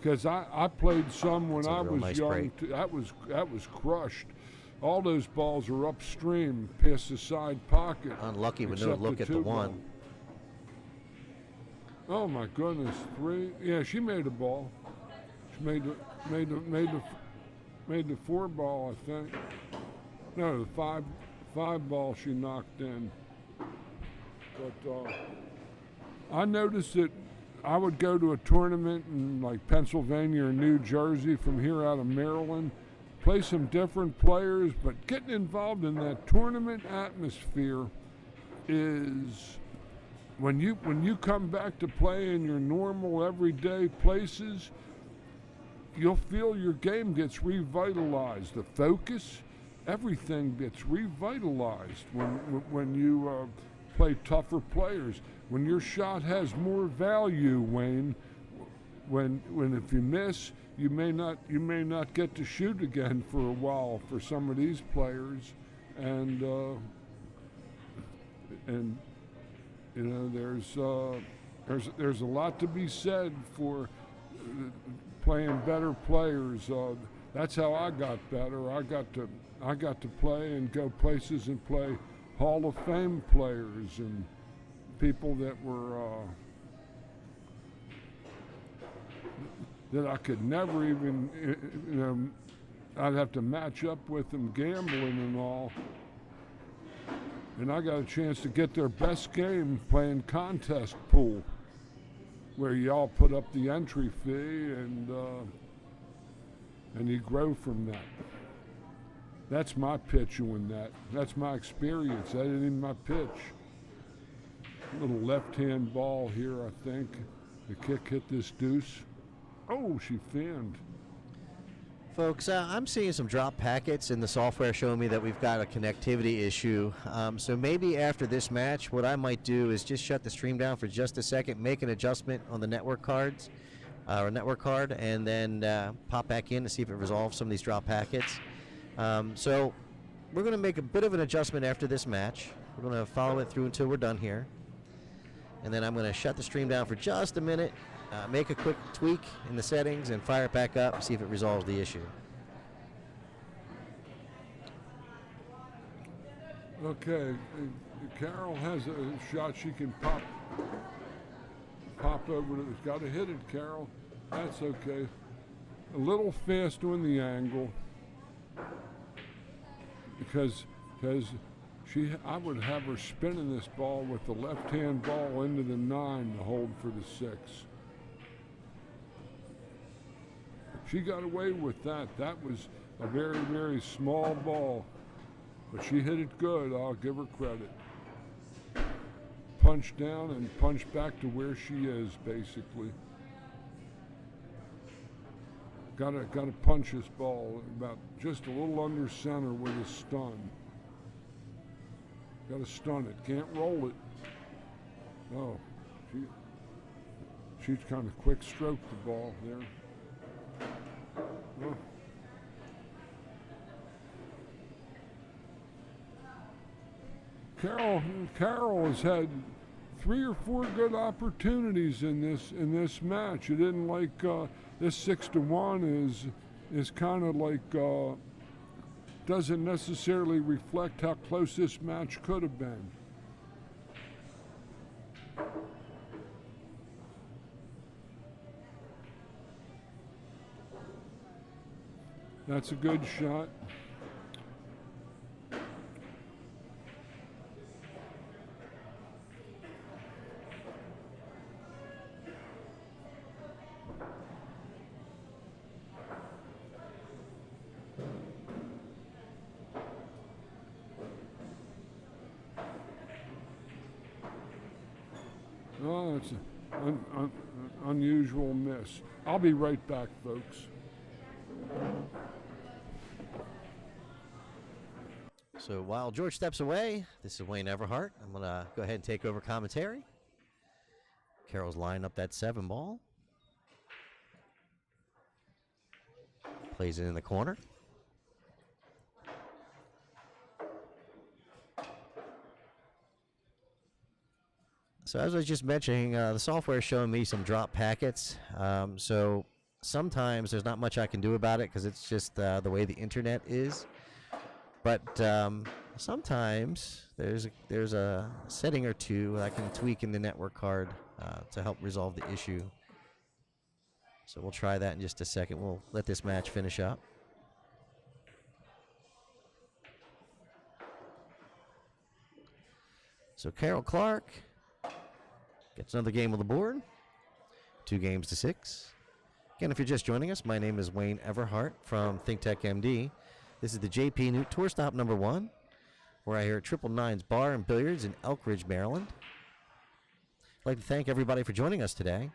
because I played some when I was nice young. That was crushed. All those balls are upstream, past the side pocket. Unlucky with no look at the one. Oh my goodness, 3. Yeah, she made a ball. She made the 4 ball, I think. No, the 5 ball she knocked in. But I noticed that I would go to a tournament in like Pennsylvania or New Jersey from here out of Maryland, play some different players, but getting involved in that tournament atmosphere is when you come back to play in your normal everyday places, you'll feel your game gets revitalized. The focus, everything gets revitalized when you play tougher players. When your shot has more value, Wayne, when if you miss, you may not get to shoot again for a while for some of these players, and you know there's a lot to be said for playing better players. That's how I got better. I got to play and go places and play Hall of Fame players and people that were that I could never even, you know, I'd have to match up with them gambling and all. And I got a chance to get their best game playing contest pool, where you all put up the entry fee and you grow from that. That's my pitch on that. That's my experience. That ain't even my pitch. Little left-hand ball here, I think. The kick hit this deuce. Oh, she fanned. Folks, I'm seeing some drop packets in the software showing me that we've got a connectivity issue. So maybe after this match, what I might do is just shut the stream down for just a second, make an adjustment on the network cards, or network card, and then pop back in to see if it resolves some of these drop packets. So we're going to make a bit of an adjustment after this match. We're going to follow it through until we're done here. And then I'm going to shut the stream down for just a minute, make a quick tweak in the settings, and fire it back up and see if it resolves the issue. Okay, Carol has a shot she can pop over to. Got to hit it, Carol. That's okay. A little fast on the angle because I would have her spinning this ball with the left-hand ball into the 9 to hold for the 6. She got away with that. That was a very, very small ball, but she hit it good. I'll give her credit. Punch down and punch back to where she is, basically. Got to punch this ball about just a little under center with a stun. Got to stun it. Can't roll it. Oh, she kind of quick stroked the ball there. Oh. Carol has had 3 or 4 good opportunities in this match. It didn't like this 6-1 is kind of like doesn't necessarily reflect how close this match could have been. That's a good shot. Oh, that's an unusual miss. I'll be right back, folks. So while George steps away, this is Wayne Everhart. I'm going to go ahead and take over commentary. Carol's lining up that 7 ball. Plays it in the corner. So as I was just mentioning, the software is showing me some drop packets. So sometimes there's not much I can do about it because it's just the way the internet is. But sometimes there's a setting or two I can tweak in the network card to help resolve the issue. So we'll try that in just a second. We'll let this match finish up. So Carol Clark gets another game on the board. 2 games to 6. Again, if you're just joining us, my name is Wayne Everhart from ThinkTechMD. This is the JPNEWT Tour Stop number 1. We're out here at Triple Nines Bar and Billiards in Elk Ridge, Maryland. I'd like to thank everybody for joining us today.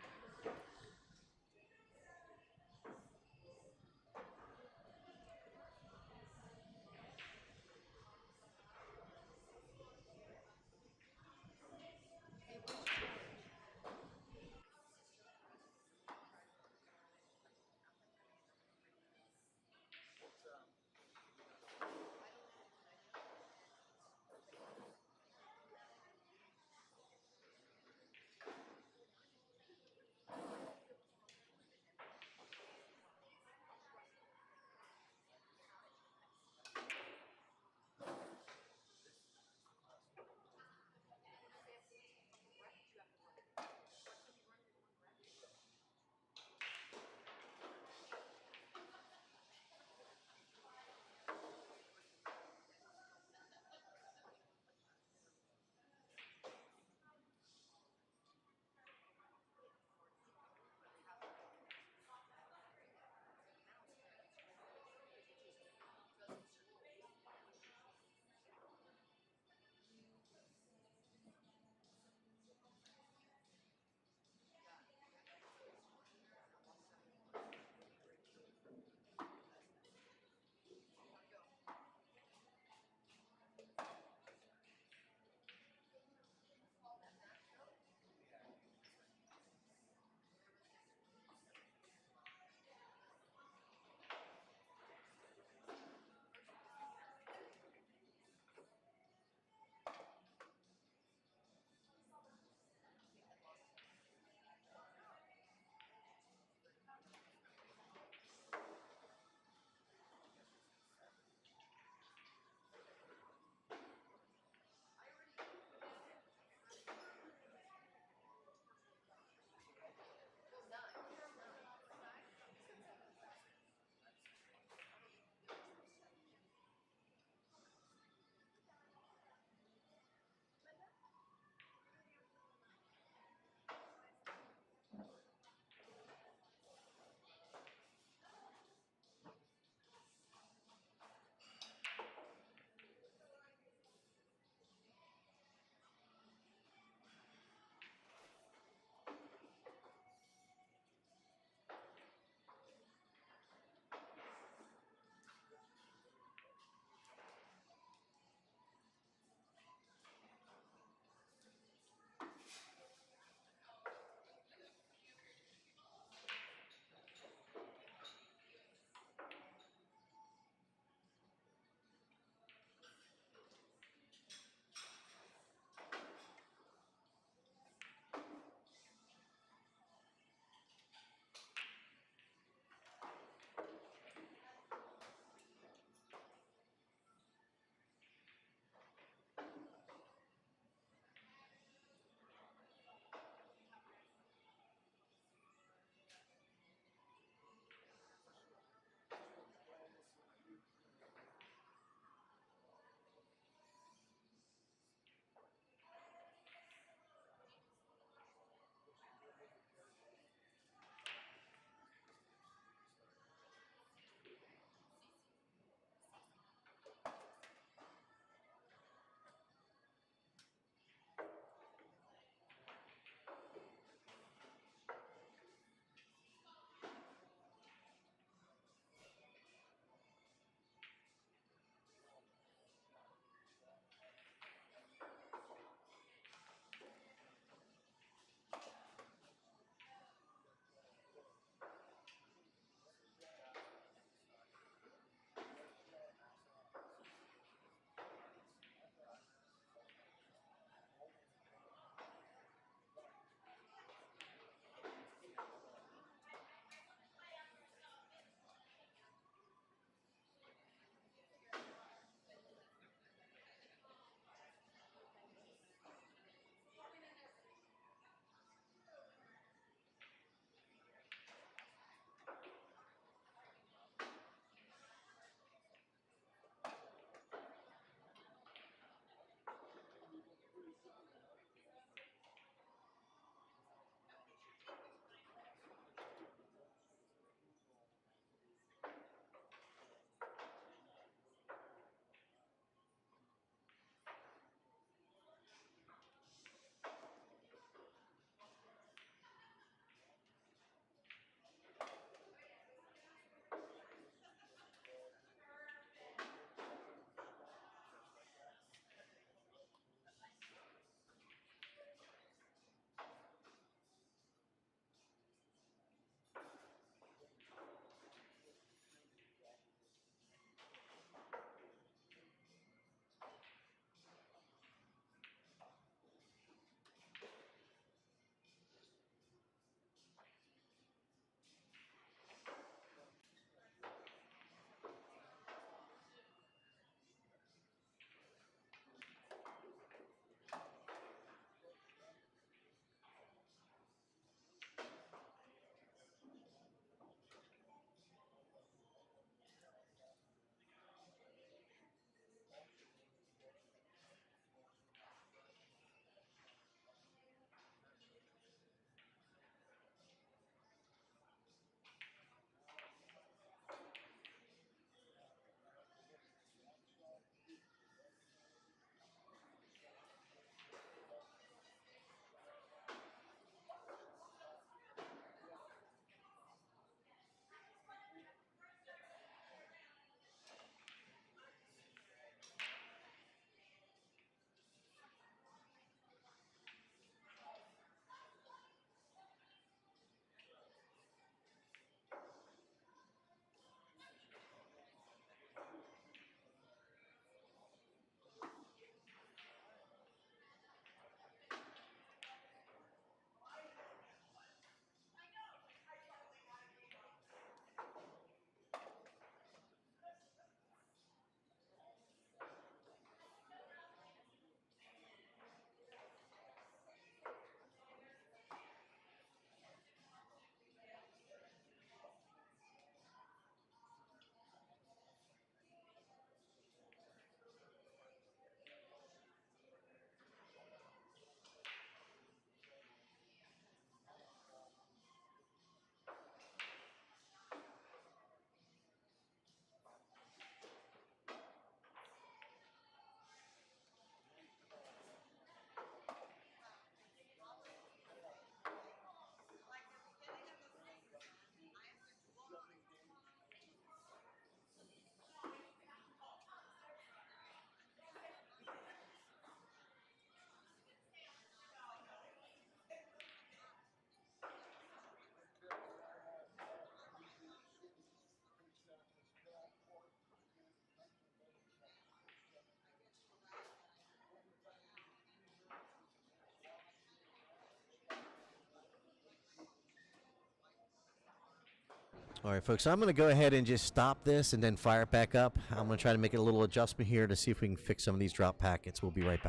All right, folks, so I'm going to go ahead and just stop this and then fire it back up. I'm going to try to make it a little adjustment here to see if we can fix some of these drop packets. We'll be right back.